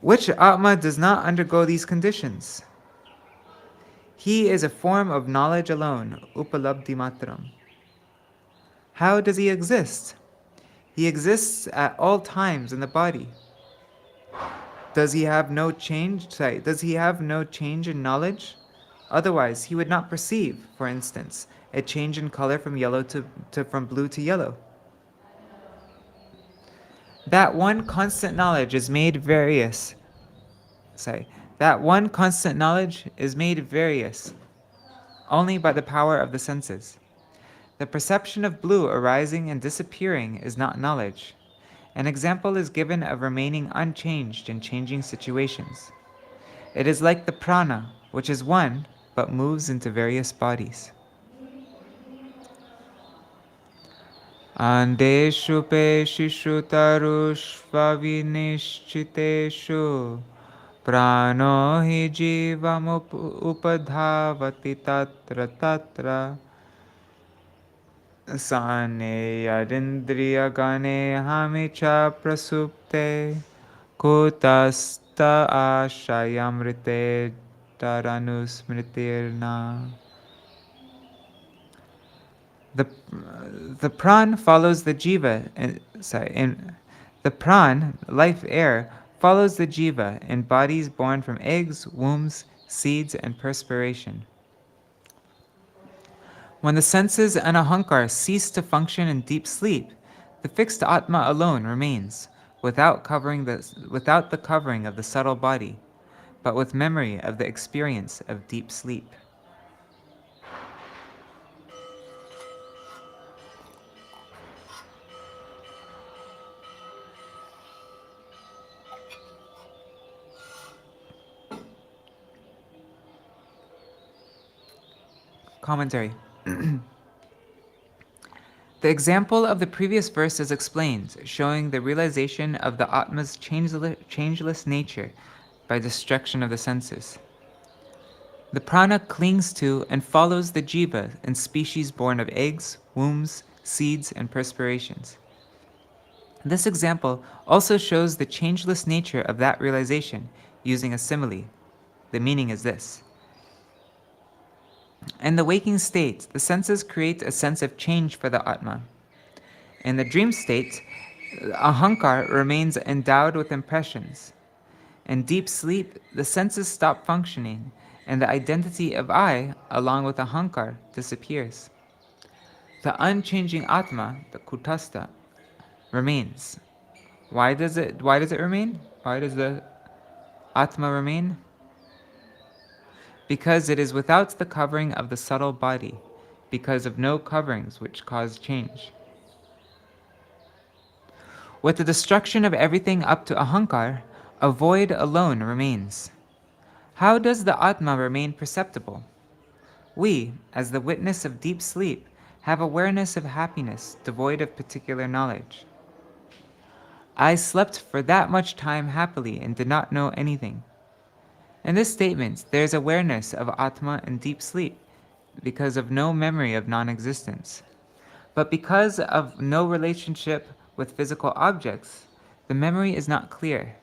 Which Atma does not undergo these conditions? He is a form of knowledge alone, upalabdhi matram. How does he exist? He exists at all times in the body. Does he have no change? Does he have no change in knowledge? Otherwise, he would not perceive, for instance, a change in color from yellow from blue to yellow. That one constant knowledge is made various. That one constant knowledge is made various only by the power of the senses. The perception of blue arising and disappearing is not knowledge. An example is given of remaining unchanged in changing situations. It is like the prana, which is one, but moves into various bodies. Andeshu peshishu tarushvavinishchiteshu prano hi jivam upadhavati tatra tatra. sane yadindriya gane hamicha prasupte kutasta ashayamrite taranusmritirna. The the pran follows the jiva. The pran, life air, follows the jiva in bodies born from eggs, wombs, seeds, and perspiration. When the senses and ahankar cease to function in deep sleep, the fixed atma alone remains, without the covering of the subtle body, but with memory of the experience of deep sleep. Commentary. The example of the previous verse is explained, showing the realization of the Atma's changeless nature by destruction of the senses. The prana clings to and follows the jiva in species born of eggs, wombs, seeds, and perspirations. This example also shows the changeless nature of that realization using a simile. The meaning is this. In the waking state, the senses create a sense of change for the Atma. In the dream state, ahankar remains endowed with impressions. In deep sleep, the senses stop functioning, and the identity of I, along with ahankar, disappears. The unchanging Atma, the kutastha, remains. Why does it remain? Why does the Atma remain? Because it is without the covering of the subtle body, because of no coverings which cause change. With the destruction of everything up to ahankar, a void alone remains. How does the Atma remain perceptible? We, as the witness of deep sleep, have awareness of happiness devoid of particular knowledge. I slept for that much time happily and did not know anything. In this statement, there is awareness of Atma in deep sleep, because of no memory of non-existence. But because of no relationship with physical objects, the memory is not clear.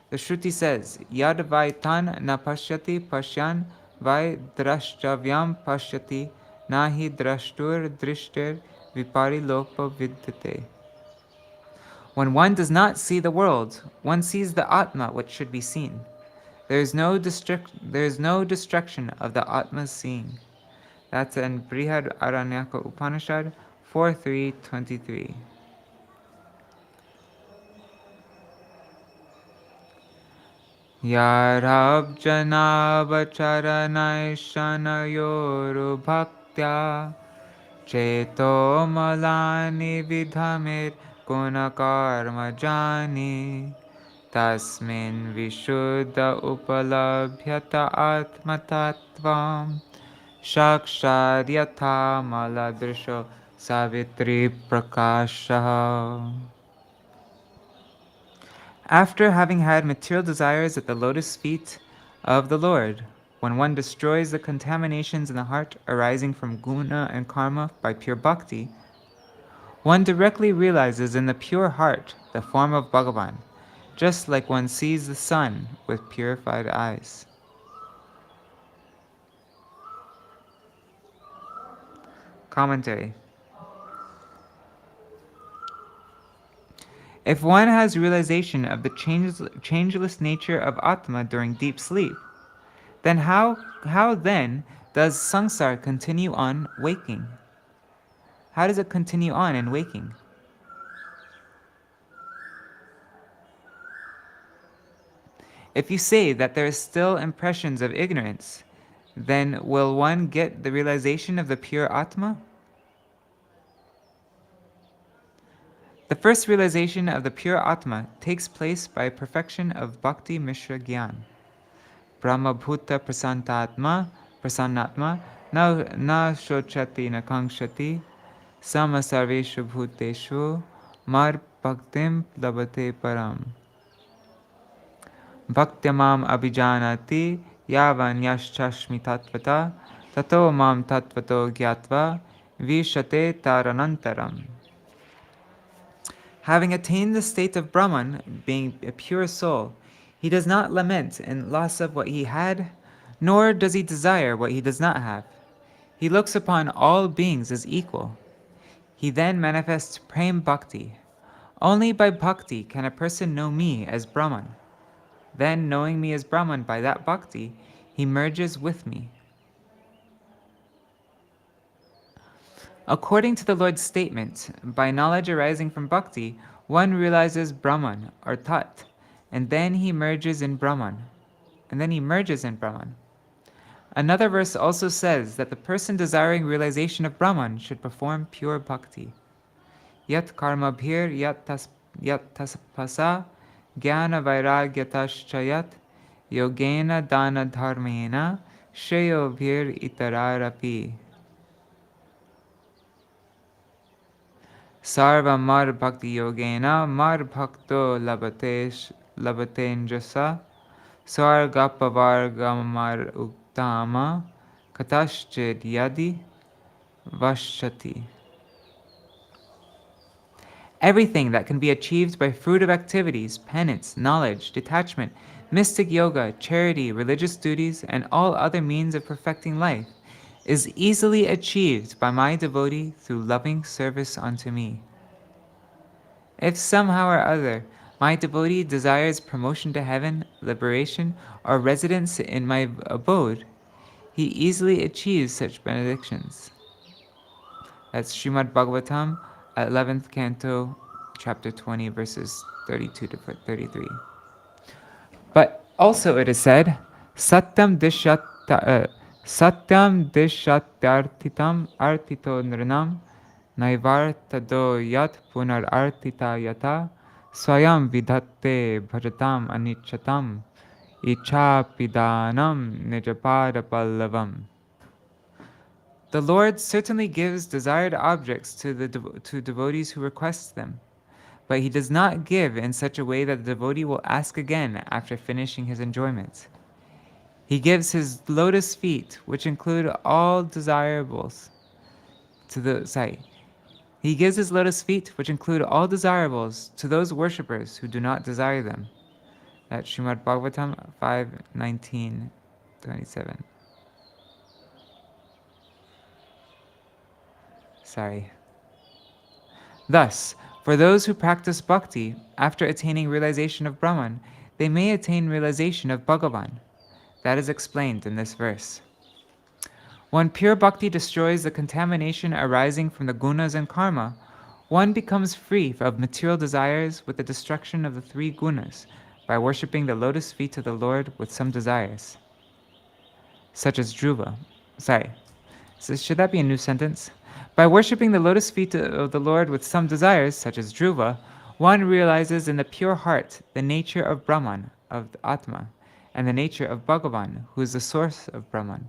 The Shruti says, Yad vai tan na pashyati pashyan vai drashtavyam pashyati nahi drashtur drishtir vipari lopa vidyate. When one does not see the world, one sees the Atma which should be seen. There is no destruction of the Atma's seeing. That's in Brihad Aranyaka Upanishad 4.3.23. Yarabjanavacharanayshanayoru bhaktya cheto malani vidhamir gunakarma jani tasmin vishuddha upalabhyata atmatattvam shakshad yatha maladrisho savitri prakasha. After having had material desires at the lotus feet of the Lord, when one destroys the contaminations in the heart arising from guna and karma by pure bhakti, one directly realizes in the pure heart the form of Bhagavan, just like one sees the sun with purified eyes. Commentary. If one has realization of the changeless nature of Atma during deep sleep, then how then does samsara continue on waking? How does it continue on in waking? If you say that there is still impressions of ignorance, then will one get the realization of the pure Atma? The first realization of the pure Atma takes place by perfection of Bhakti Mishra Gyan. Brahma Bhuta Prasannatma na shochati na kankshati sama sarveshu bhuteshu mar bhaktim labate param. Bhaktyamam abhijanati yavan yashchashmi tattvata tato mam tattvato gyatva vishate taranantaram. Having attained the state of Brahman, being a pure soul, he does not lament in loss of what he had, nor does he desire what he does not have. He looks upon all beings as equal. He then manifests Prem Bhakti. Only by Bhakti can a person know me as Brahman. Then, knowing me as Brahman by that Bhakti, he merges with me. According to the Lord's statement, by knowledge arising from Bhakti, one realizes Brahman or Tat, and then he merges in Brahman. Another verse also says that the person desiring realization of Brahman should perform pure Bhakti. Yat karma bhir yat taspasa jnana vairagyatascha yogena dana dharmena shreyo bhir itararapi. Sarva mar bhakti yogena mar bhakto labatenjasa sargapavargamar uttama kataschid yadi vashati. Everything that can be achieved by fruit of activities, penance, knowledge, detachment, mystic yoga, charity, religious duties, and all other means of perfecting life is easily achieved by my devotee through loving service unto me. If somehow or other my devotee desires promotion to heaven, liberation, or residence in my abode, he easily achieves such benedictions. That's Śrīmad-Bhāgavatam, 11th Canto, chapter 20, verses 32 to 33. But also it is said, Satyam dishatyartitam artito nrinam naivartado yat punar artita yata swayam vidhatte bhajatam anichatam ichapidanam nijapada pallavam. The Lord certainly gives desired objects to devotees who request them, but he does not give in such a way that the devotee will ask again after finishing his enjoyment. He gives his lotus feet, which include all desirables, He gives his lotus feet, which include all desirables, to those worshippers who do not desire them. That's Śrīmad-Bhāgavatam 5:19-27. Thus, for those who practice bhakti, after attaining realization of Brahman, they may attain realization of Bhagavan. That is explained in this verse. When pure bhakti destroys the contamination arising from the gunas and karma, one becomes free of material desires with the destruction of the three gunas by worshipping the lotus feet of the Lord with some desires, such as Dhruva. Should that be a new sentence? By worshipping the lotus feet of the Lord with some desires, such as Dhruva, one realizes in the pure heart the nature of Brahman, of the Atma, and the nature of Bhagavan, who is the source of Brahman.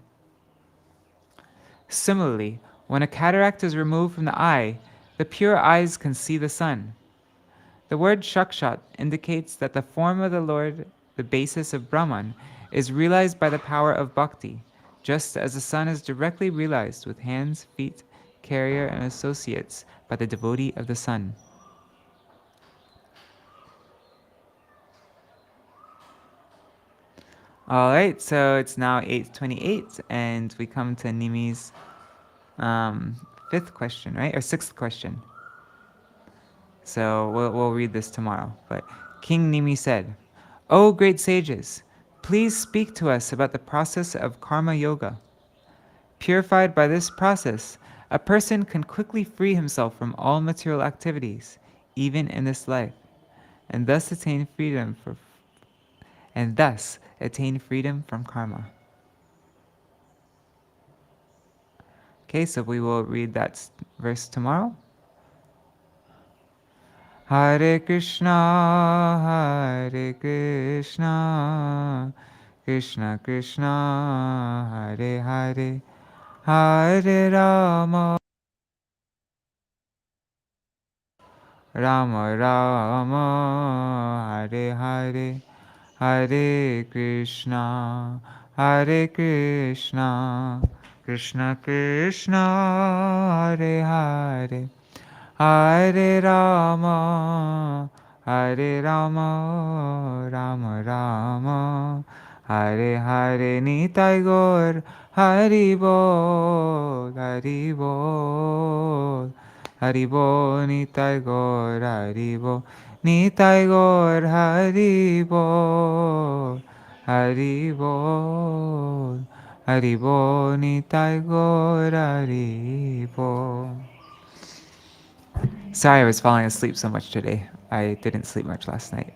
Similarly, when a cataract is removed from the eye, the pure eyes can see the sun. The word shakshat indicates that the form of the Lord, the basis of Brahman, is realized by the power of bhakti, just as the sun is directly realized with hands, feet, carrier, and associates by the devotee of the sun. Alright, so it's now 8:28, and we come to Nimi's fifth question, right? Or sixth question. So we'll read this tomorrow. But King Nimi said, "O great sages, please speak to us about the process of karma yoga. Purified by this process, a person can quickly free himself from all material activities, even in this life, and thus attain freedom from karma." Okay, so we will read that verse tomorrow. Hare Krishna, Hare Krishna, Krishna Krishna, Hare Hare, Hare Rama, Rama Rama, Hare Hare, Hare Krishna, Hare Krishna, Krishna Krishna Hare Hare Hare Rama Hare Rama Rama Rama Hare Hare Nitai Gaur Hari Bol Hari Bol Hari Bol Nitai Gaur Hari Bol Nitai Gaur Hari Bol Hari Bol Hari Bol Nitai Gaur Hari Bol. Sorry I was falling asleep so much today. I didn't sleep much last night.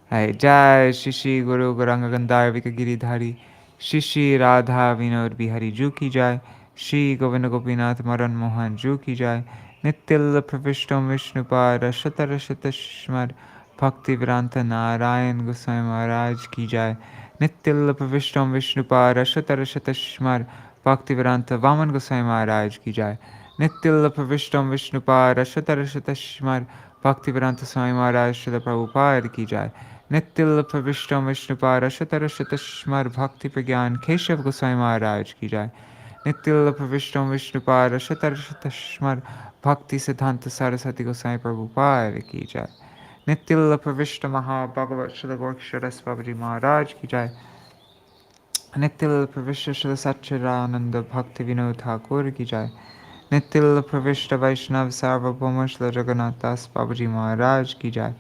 Jai Shishi Guru Gauranga Gandhar Vikagiri Dhari Shishi Radha Vinod Bihari Ju Ki Jai Shri Govinda Gopinath Madan Mohan Ju Ki Jai Nityalla Pravishtam Vishnupara Shatara Shatashmar Bhakti Viranta Narayan Goswami Maharaj Ki Jai Nityalla Pravishtam Vishnupara Shatara Shatashmar Bhakti Viranta Vaman Goswami Maharaj Ki Jai Nityalla Pravishtam Vishnupara Shatara Shatashmar Bhakti Viranta Swami Maharaj Srila Prabhupada Ki Jai Nityalla Pravishtam Vishnupara Shatara Shatashmar Bhakti Pragyan Keshav Goswami Maharaj Ki Jai Nityalla Pravishtam Vishnupara Shatara Shatashmar Bhakti Siddhanta Saraswati Goswami Prabhupada Ki Jai Nityalla Pravishtam Maha Bhagavat Srila Gorksharas Babaji Maharaj Ki Jai Nityalla Pravishta Srila Satchidananda Bhakti Vinod Ṭhākura Ki Jai Nityalla Pravishta Vaishnav Sarvabhauma Srila Jagannath Das Babaji Maharaj Ki Jai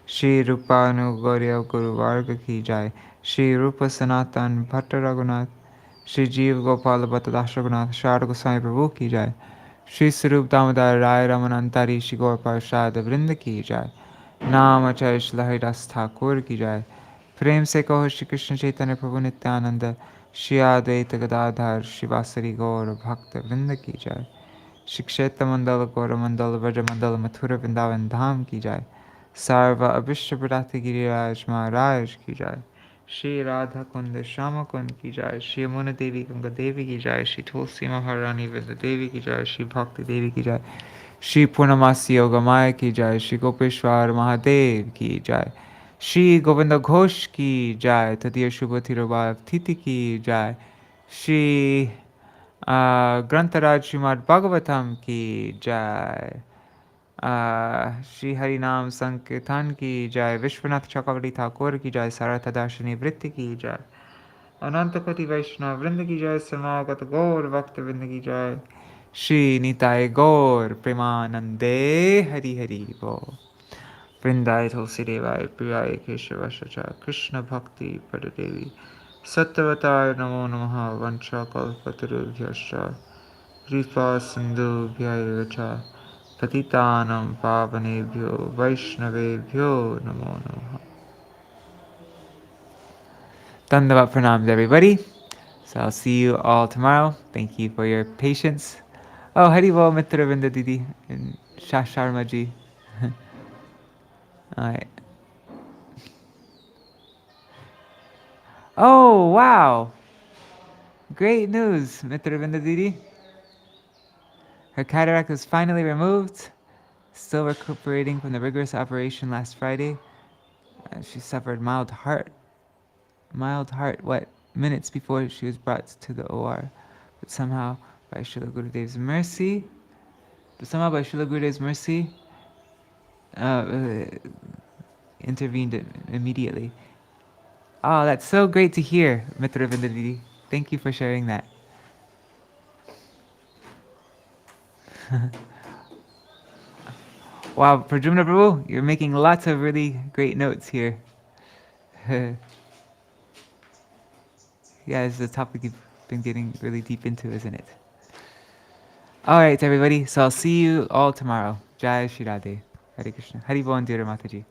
Shri Rupa Gauriya Guru Varga Ki Jai Shri Rupa Sanatan Bhatta Raghunath Shri Jeev Gopal Bhatta Das Raghunath Shara Goswami Prabhu Ki Jai Shri Sarup Damodar Rai Ramanantari Shri Gaur Parshad Vrinda Ki Jai Nam Acharya Shri Haridas Thakur Ki Jai Prem Se Kaho Shri Krishna Chaitanya Prabhu Nityananda Shri Advaita Gadadhar Shri Vasari Gaur Bhakta Vrinda Ki Jai Shri Kshetra Mandala Gaura Mandala Vraja Mandala Mathura Vrindavan Dham Ki Jai Sarva Abhishta Pradati Giriraj Maharaj Ki Jai Shri Radha Kunda Shama Kund Ki Jai Shri Yamuna Devi Ganga Devi Ki Jai Shri Tulsi Maharani Vrinda Devi Ki Jai Shri Bhakti Devi Ki Jai Shri Purnamasi Yoga Maya Ki Jai Shri Gopeshwar Mahadev Ki Jai Shri Govinda Ghosh Ki Jai Tadiya Shubha Tirobhav Titi Ki Jai Shri Grantaraj Śrīmad-Bhāgavatam Ki Jai Shri Harinam Sankirtan Ki Jai Viśvanātha Cakravartī Ṭhākura Ki Jai Sārārtha-darśīni Vritti Ki Jai Anantapati Vaishnava Vrinda Ki Jai Samagata Gaur Bhakta Vrinda Ki Jai Shri Nitai Gaur Premanande Hari Hari Bol Vrindai Tulsi Devai Priyai Keshavashacha Krishna Bhakti Padadevi Sattvatāya Namo Namaha Vancha Kalpatarubhyascha Kripa Sindhu Bhyairacha Patitanam Pavanebhyo Vaishnavebhyo Namo Namaha. Dandavat pranams everybody. So I'll see you all tomorrow. Thank you for your patience. Oh, Haribol Mitra Vrinda Didi and Shasharmaji. Alright. Oh, wow. Great news, Mitra Vrinda Didi. Her cataract was finally removed. Still recuperating from the rigorous operation last Friday. She suffered mild heart, what, minutes before she was brought to the OR. But somehow, by Srila Gurudev's mercy, intervened immediately. Oh, that's so great to hear, Mitra Vindadidi. Thank you for sharing that. Wow, Prajumna Prabhu, you're making lots of really great notes here. Yeah, this is a topic you've been getting really deep into, isn't it? Alright, everybody, so I'll see you all tomorrow. Jai Shri Radhe. Hare Krishna. Hari Bol, dear Mataji.